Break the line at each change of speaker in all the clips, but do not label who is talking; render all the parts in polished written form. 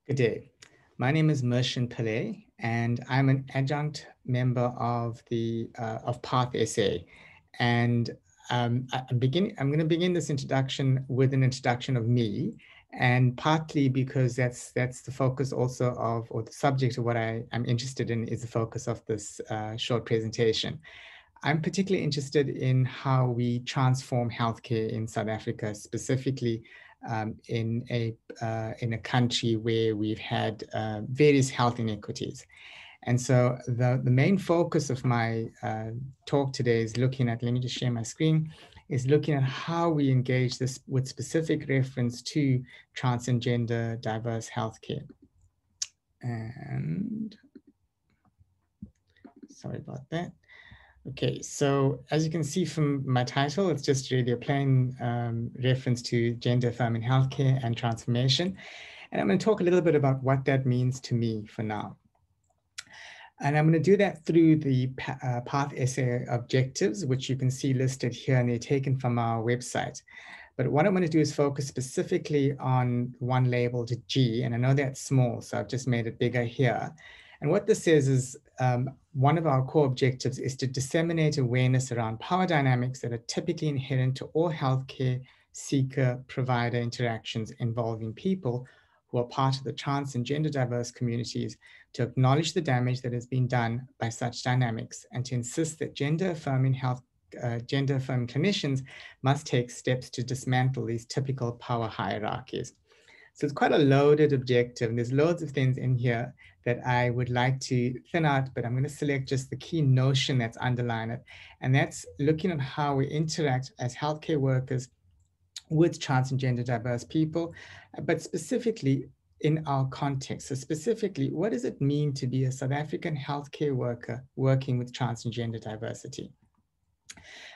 Good day. My name is Mershen Pillay, and I'm an adjunct member of the of Pathsa. And I'm going to begin this introduction with an introduction of me, and partly because that's the focus also of, or the subject of what I'm interested in is the focus of this short presentation. I'm particularly interested in how we transform healthcare in South Africa, specifically in a country where we've had various health inequities. And so the main focus of my talk today is looking at, let me just share my screen, is looking at how we engage this with specific reference to trans and gender diverse healthcare. And sorry about that. Okay, so as you can see from my title, it's just really a plain reference to gender affirming healthcare and transformation. And I'm going to talk a little bit about what that means to me for now. And I'm going to do that through the Pathsa objectives, which you can see listed here, and they're taken from our website. But what I'm going to do is focus specifically on one labeled G, and I know that's small, so I've just made it bigger here. And what this says is one of our core objectives is to disseminate awareness around power dynamics that are typically inherent to all healthcare seeker provider interactions involving people who are part of the trans and gender diverse communities, to acknowledge the damage that has been done by such dynamics, and to insist that gender affirming clinicians must take steps to dismantle these typical power hierarchies. So it's quite a loaded objective, and there's loads of things in here that I would like to thin out, but I'm going to select just the key notion that's underlying it. And that's looking at how we interact as healthcare workers with trans and gender diverse people, but specifically in our context. So specifically, what does it mean to be a South African healthcare worker working with trans and gender diversity?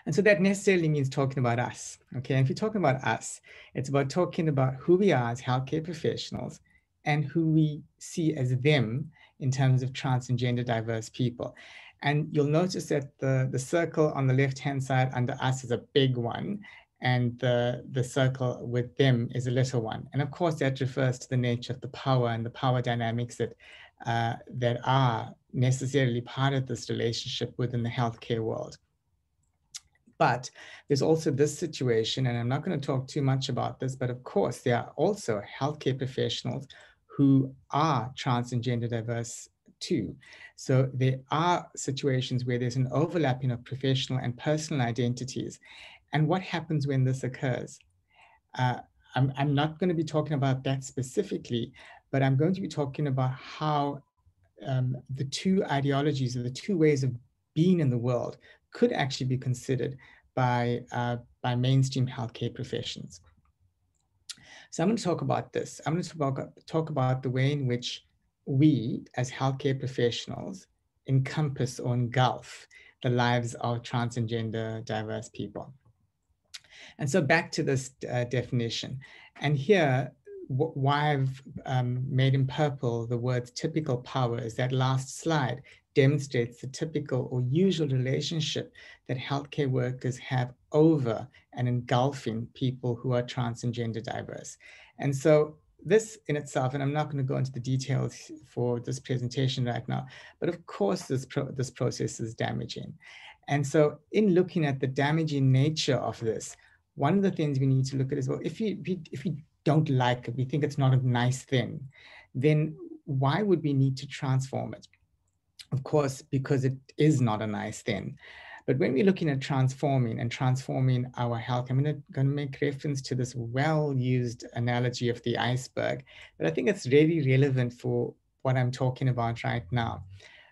And so that necessarily means talking about us. Okay, and if you're talking about us, it's about talking about who we are as healthcare professionals and who we see as them in terms of trans and gender diverse people. And you'll notice that the circle on the left-hand side under us is a big one, and the circle with them is a little one. And of course, that refers to the nature of the power and the power dynamics that are necessarily part of this relationship within the healthcare world. But there's also this situation, and I'm not going to talk too much about this, but of course, there are also healthcare professionals who are trans and gender diverse too. So there are situations where there's an overlapping of professional and personal identities. And what happens when this occurs? I'm not going to be talking about that specifically, but I'm going to be talking about how the two ideologies or the two ways of being in the world could actually be considered by mainstream healthcare professions. So I'm going to talk about this. I'm going to talk about the way in which we as healthcare professionals encompass or engulf the lives of trans and gender diverse people. And so back to this definition. And here, why I've made in purple the words typical power is that last slide demonstrates the typical or usual relationship that healthcare workers have over and engulfing people who are trans and gender diverse. And so this in itself, and I'm not going to go into the details for this presentation right now, but of course this process is damaging. And so in looking at the damaging nature of this, one of the things we need to look at is, well, if you don't like it, we think it's not a nice thing, then why would we need to transform it? Of course, because it is not a nice thing. But when we're looking at transforming our health, I'm going to make reference to this well-used analogy of the iceberg, but I think it's really relevant for what I'm talking about right now.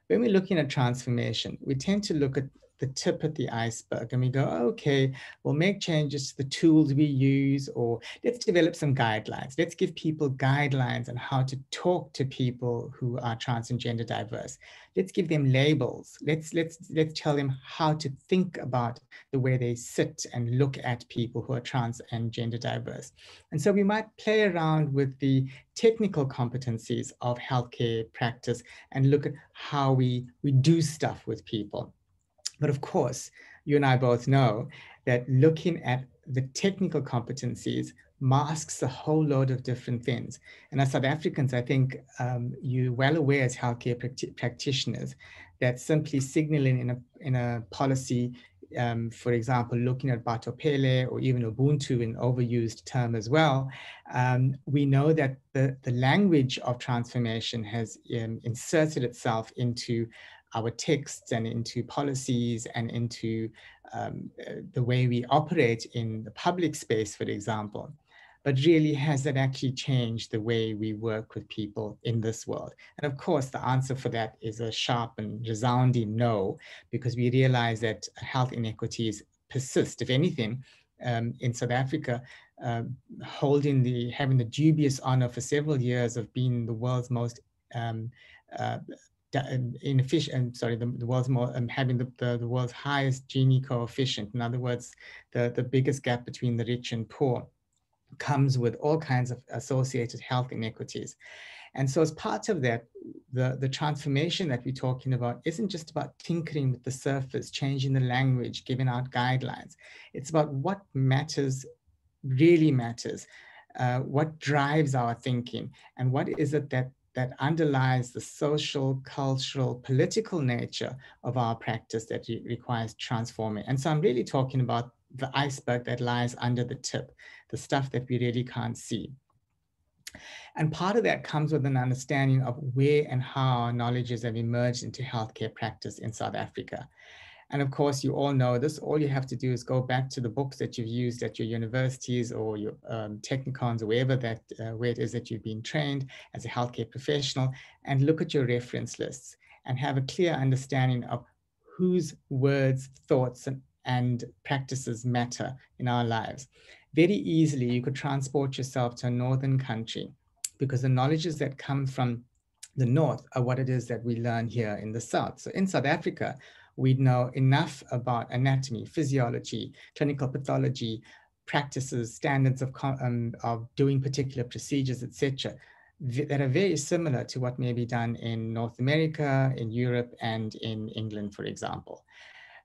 When we're looking at transformation, we tend to look at the tip of the iceberg and we go, okay, we'll make changes to the tools we use, or let's develop some guidelines. Let's give people guidelines on how to talk to people who are trans and gender diverse. Let's give them labels. Let's tell them how to think about the way they sit and look at people who are trans and gender diverse. And so we might play around with the technical competencies of healthcare practice and look at how we do stuff with people. But of course, you and I both know that looking at the technical competencies masks a whole load of different things. And as South Africans, I think you're well aware as healthcare practitioners that simply signaling in a policy, for example, looking at Batopele or even Ubuntu, an overused term as well, we know that the language of transformation has inserted itself into our texts and into policies and into the way we operate in the public space, for example. But really, has that actually changed the way we work with people in this world? And of course, the answer for that is a sharp and resounding no, because we realize that health inequities persist. If anything, in South Africa, having the dubious honor for several years of being the world's most uh, inefficient, the world's more having the world's highest Gini coefficient. In other words, the biggest gap between the rich and poor comes with all kinds of associated health inequities. And so as part of that, the transformation that we're talking about isn't just about tinkering with the surface, changing the language, giving out guidelines. It's about what matters, really matters, what drives our thinking, and what is it that underlies the social, cultural, political nature of our practice that requires transforming. And so I'm really talking about the iceberg that lies under the tip, the stuff that we really can't see. And part of that comes with an understanding of where and how knowledges have emerged into healthcare practice in South Africa. And of course, you all know this. All you have to do is go back to the books that you've used at your universities or your technicons or wherever where it is that you've been trained as a healthcare professional, and look at your reference lists and have a clear understanding of whose words, thoughts, and practices matter in our lives. Very easily, you could transport yourself to a northern country, because the knowledges that come from the north are what it is that we learn here in the south. So in South Africa, we know enough about anatomy, physiology, clinical pathology, practices, standards of doing particular procedures, etc., that are very similar to what may be done in North America, in Europe, and in England, for example.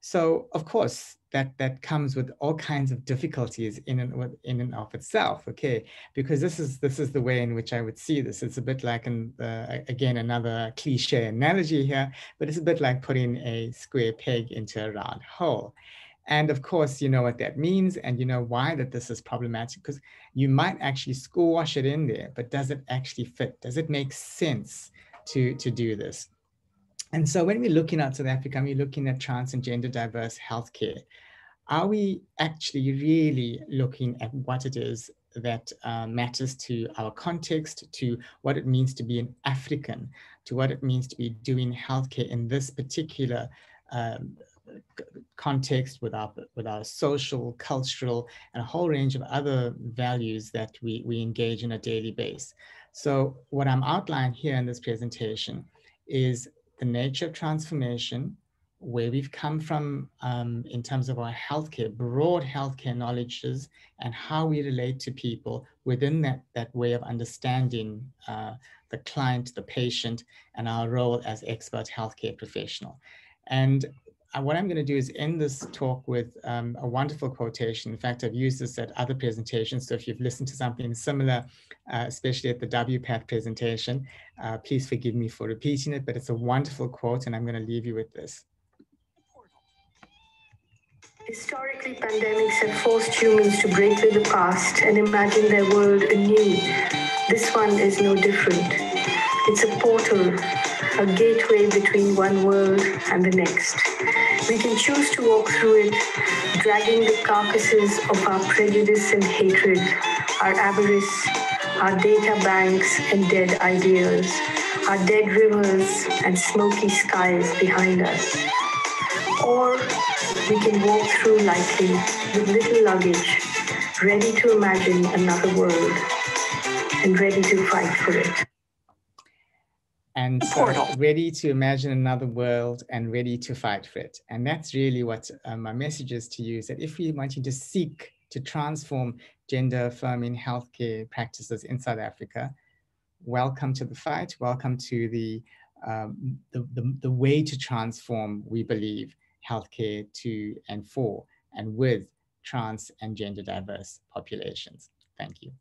So of course, that comes with all kinds of difficulties in and of itself, okay? Because this is the way in which I would see this. It's a bit like, again, another cliche analogy here, but it's a bit like putting a square peg into a round hole. And of course, you know what that means, and you know why that this is problematic, because you might actually squash it in there, but does it actually fit? Does it make sense to do this? And so when we're looking at South Africa, we're looking at trans and gender diverse healthcare, are we actually really looking at what it is that matters to our context, to what it means to be an African, to what it means to be doing healthcare in this particular context with our social, cultural, and a whole range of other values that we engage in a daily basis? So what I'm outlining here in this presentation is the nature of transformation, where we've come from in terms of our healthcare, broad healthcare knowledges, and how we relate to people within that way of understanding the client, the patient, and our role as expert healthcare professional. And what I'm going to do is end this talk with a wonderful quotation. In fact, I've used this at other presentations. So if you've listened to something similar, especially at the WPATH presentation, please forgive me for repeating it, but it's a wonderful quote, and I'm going to leave you with this.
Historically, pandemics have forced humans to break with the past and imagine their world anew. This one is no different. It's a portal, a gateway between one world and the next. We can choose to walk through it, dragging the carcasses of our prejudice and hatred, our avarice, our data banks and dead ideas, our dead rivers and smoky skies behind us. Or we can walk through lightly with little luggage, ready to imagine another world and ready to fight for it.
And so ready to imagine another world and ready to fight for it. And that's really what my message is to you, is that if we want you to seek to transform gender affirming healthcare practices in South Africa, welcome to the fight. Welcome to the way to transform, we believe, healthcare to and for and with trans and gender diverse populations. Thank you.